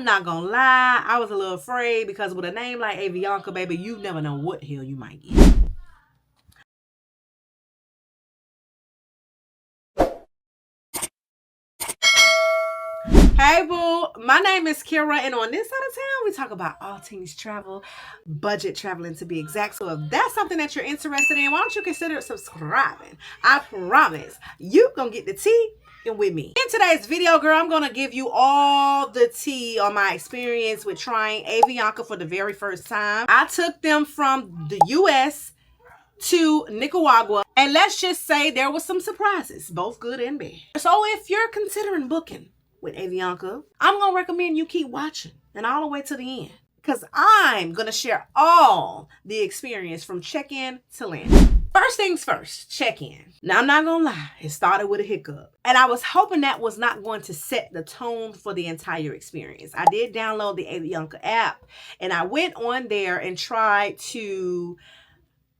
not gonna lie, I was a little afraid because with a name like Avianca, baby, you never know what hell you might get. Hey boo, my name is Kira, and on this side of town, we talk about all things travel, budget traveling to be exact. So if that's something that you're interested in, why don't you consider subscribing? I promise you gonna get the tea and with me. In today's video, girl, I'm gonna give you all the tea on my experience with trying Avianca for the very first time. I took them from the US to Nicaragua, and let's just say there was some surprises, both good and bad. So if you're considering booking with Avianca, I'm gonna recommend you keep watching and all the way to the end, because I'm gonna share all the experience from check-in to land. First things first, check-in. Now I'm not gonna lie, it started with a hiccup, and I was hoping that was not going to set the tone for the entire experience. I did download the Avianca app, and I went on there and tried to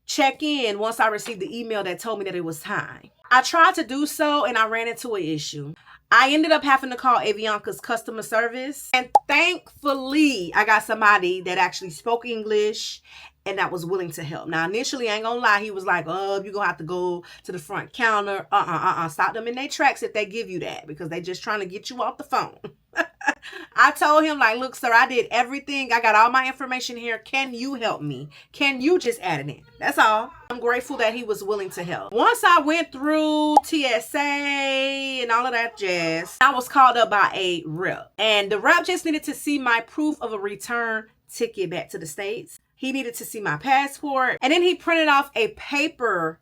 check in once I received the email that told me that it was time. I tried to do so, and I ran into an issue. I ended up having to call Avianca's customer service, and thankfully I got somebody that actually spoke English and that was willing to help. Now initially, I ain't gonna lie, he was like, oh, you're gonna have to go to the front counter. Stop them in their tracks if they give you that, because they just trying to get you off the phone. I told him, like, look, sir, I did everything. I got all my information here. Can you help me? Can you just add it in? That's all. I'm grateful that he was willing to help. Once I went through TSA and all of that jazz, I was called up by a rep. And the rep just needed to see my proof of a return ticket back to the States. He needed to see my passport. And then he printed off a paper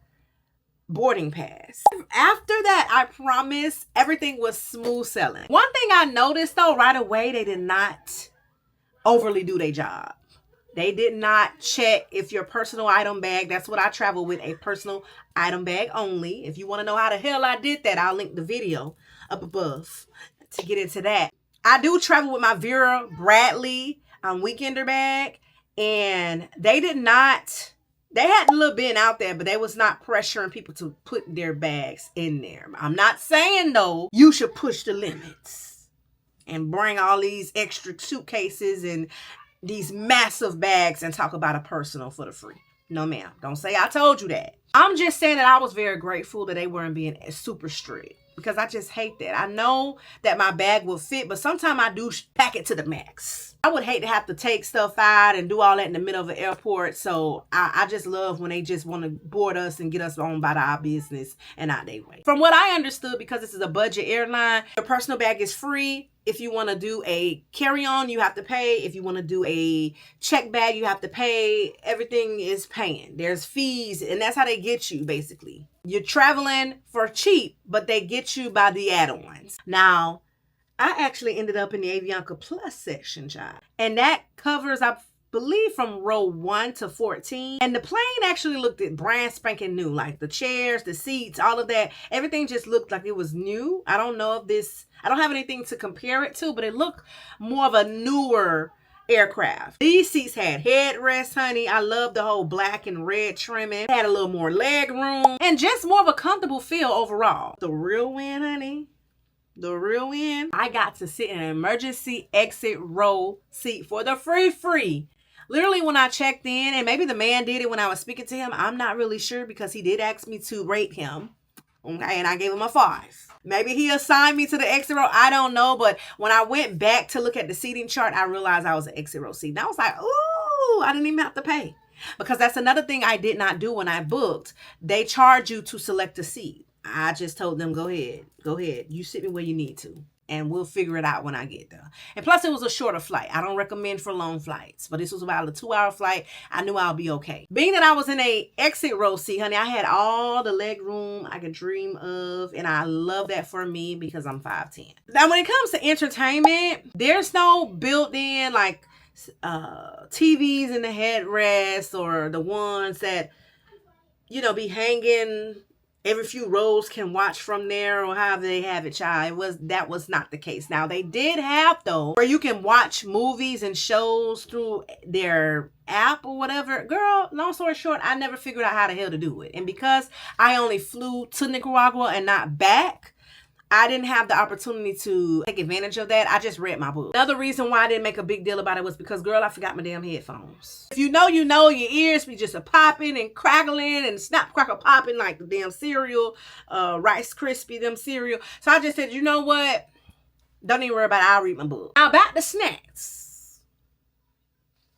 boarding pass. After that, I promise everything was smooth sailing. One thing I noticed though, right away, they did not overly do their job. They did not check if your personal item bag, that's what I travel with, a personal item bag only. If you want to know how the hell I did that, I'll link the video up above to get into that. I do travel with my Vera Bradley weekender bag, and they did not. They had a little bit out there, but they was not pressuring people to put their bags in there. I'm not saying, though, you should push the limits and bring all these extra suitcases and these massive bags and talk about a personal for the free. No, ma'am. Don't say I told you that. I'm just saying that I was very grateful that they weren't being super strict, because I just hate that. I know that my bag will fit, but sometimes I do pack it to the max. I would hate to have to take stuff out and do all that in the middle of an airport. So I just love when they just want to board us and get us on by our business and out their way. From what I understood, because this is a budget airline, your personal bag is free. If you want to do a carry-on, you have to pay. If you want to do a check bag, you have to pay. Everything is paying. There's fees, and that's how they get you, basically. You're traveling for cheap, but they get you by the add-ons. Now, I actually ended up in the Avianca Plus section, child. And that covers, I believe, from row 1 to 14. And the plane actually looked at brand spanking new. Like the chairs, the seats, all of that. Everything just looked like it was new. I don't know if this, I don't have anything to compare it to, but it looked more of a newer aircraft. These seats had headrests, honey. I love the whole black and red trimming. Had a little more leg room and just more of a comfortable feel overall. The real win, honey. The real win. I got to sit in an emergency exit row seat for the free. Literally when I checked in, and maybe the man did it when I was speaking to him. I'm not really sure, because he did ask me to rate him. Okay, and I gave him a 5. Maybe he assigned me to the exit row. I don't know. But when I went back to look at the seating chart, I realized I was an exit row seat. And I was like, ooh, I didn't even have to pay. Because that's another thing I did not do when I booked. They charge you to select a seat. I just told them, go ahead. You sit me where you need to, and we'll figure it out when I get there. And plus, it was a shorter flight. I don't recommend for long flights, but this was about a 2-hour flight. I knew I'll be okay. Being that I was in a exit row seat, honey, I had all the leg room I could dream of, and I love that for me because I'm 5'10". Now, when it comes to entertainment, there's no built-in like TVs in the headrest, or the ones that, you know, be hanging every few rows can watch from there, or however they have it, child. That was not the case. Now, they did have, though, where you can watch movies and shows through their app or whatever. Girl, long story short, I never figured out how the hell to do it. And because I only flew to Nicaragua and not back, I didn't have the opportunity to take advantage of that. I just read my book. Another reason why I didn't make a big deal about it was because, girl, I forgot my damn headphones. If you know, your ears be just a popping and crackling and snap crackle popping like the damn cereal, Rice Krispie, them cereal. So I just said, you know what? Don't even worry about it. I'll read my book. Now back to snacks.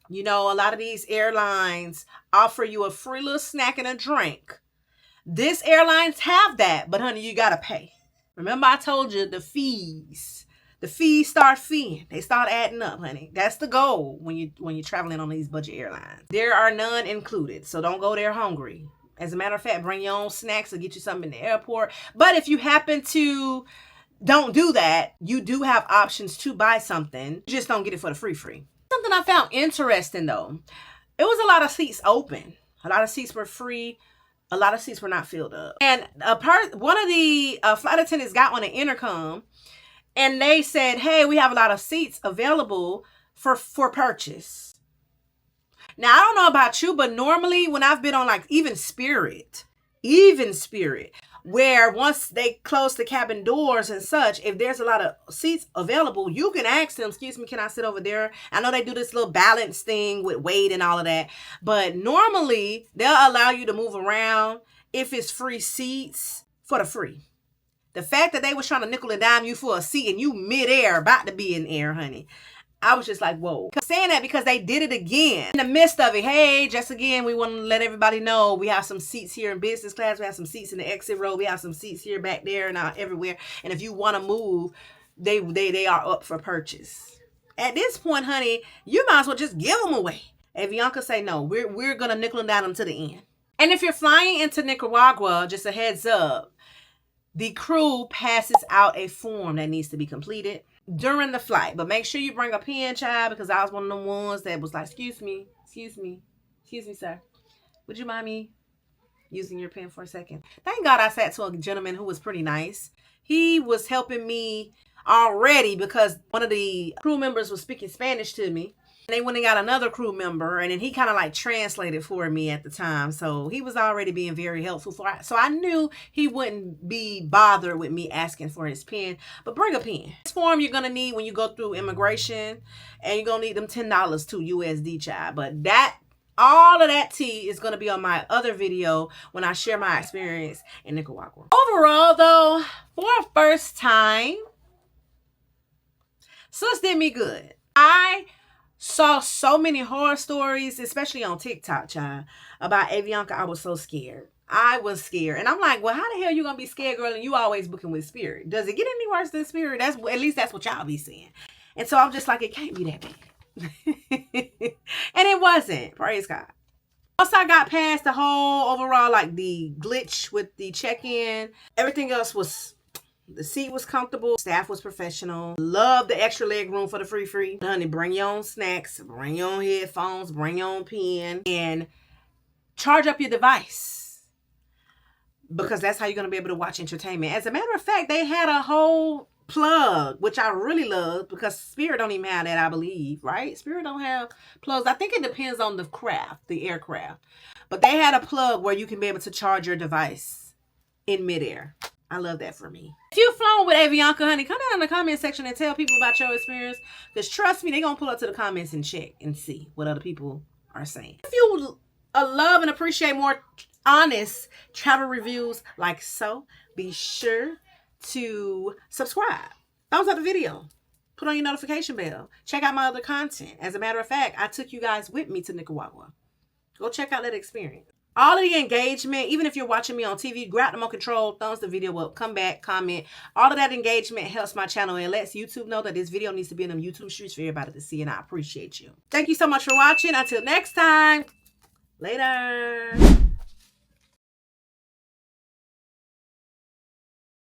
You know, a lot of these airlines offer you a free little snack and a drink. This airlines have that, but honey, you gotta pay. Remember I told you the fees start feeing. They start adding up, honey. That's the goal when you're traveling on these budget airlines. There are none included, so don't go there hungry. As a matter of fact, bring your own snacks or get you something in the airport. But if you happen to don't do that, you do have options to buy something. You just don't get it for the free. Something I found interesting though, it was a lot of seats open. A lot of seats were free. A lot of seats were not filled up. And one of the flight attendants got on an intercom and they said, hey, we have a lot of seats available for purchase. Now, I don't know about you, but normally when I've been on like even Spirit, where once they close the cabin doors and such, if there's a lot of seats available, you can ask them, excuse me, can I sit over there? I know they do this little balance thing with weight and all of that, but normally they'll allow you to move around if it's free seats for the free. The fact that they was trying to nickel and dime you for a seat and you midair, about to be in air, honey, I was just like, whoa. I'm saying that because they did it again. In the midst of it, hey, just again, we want to let everybody know we have some seats here in business class. We have some seats in the exit row. We have some seats here, back there, and everywhere. And if you want to move, they are up for purchase. At this point, honey, you might as well just give them away. Avianca say, no, we're going to nickel and dime them to the end. And if you're flying into Nicaragua, just a heads up, the crew passes out a form that needs to be completed during the flight. But make sure you bring a pen, child, because I was one of the ones that was like, excuse me, sir. Would you mind me using your pen for a second? Thank God I sat to a gentleman who was pretty nice. He was helping me already because one of the crew members was speaking Spanish to me. They went and got another crew member, and then he kind of like translated for me at the time. So he was already being very helpful. So I knew he wouldn't be bothered with me asking for his pen, but bring a pen. This form you're going to need when you go through immigration, and you're going to need them $10 to USD, child. But all of that tea is going to be on my other video when I share my experience in Nicaragua. Overall though, for a first time, sis did me good. I saw so many horror stories, especially on TikTok, child, about Avianca. I was so scared. I was scared. And I'm like, well, how the hell you gonna be scared, girl, and you always booking with Spirit? Does it get any worse than Spirit? At least that's what y'all be saying. And so I'm just like, it can't be that bad. And it wasn't. Praise God. Once I got past the whole overall, like the glitch with the check-in, everything else was, the seat was comfortable, staff was professional, love the extra leg room for the free. Honey, bring your own snacks, bring your own headphones, bring your own pen, and charge up your device, because that's how you're going to be able to watch entertainment. As a matter of fact, they had a whole plug, which I really love, because Spirit don't even have that, I believe, right? Spirit don't have plugs. I think it depends on the aircraft, but they had a plug where you can be able to charge your device in midair. I love that for me. If you've flown with Avianca, honey, come down in the comment section and tell people about your experience. Because trust me, they're going to pull up to the comments and check and see what other people are saying. If you love and appreciate more honest travel reviews like so, be sure to subscribe. Thumbs up the video. Put on your notification bell. Check out my other content. As a matter of fact, I took you guys with me to Nicaragua. Go check out that experience. All of the engagement, even if you're watching me on TV, grab the remote control, thumbs the video up, come back, comment. All of that engagement helps my channel and lets YouTube know that this video needs to be in them YouTube streets for everybody to see, and I appreciate you. Thank you so much for watching. Until next time, later.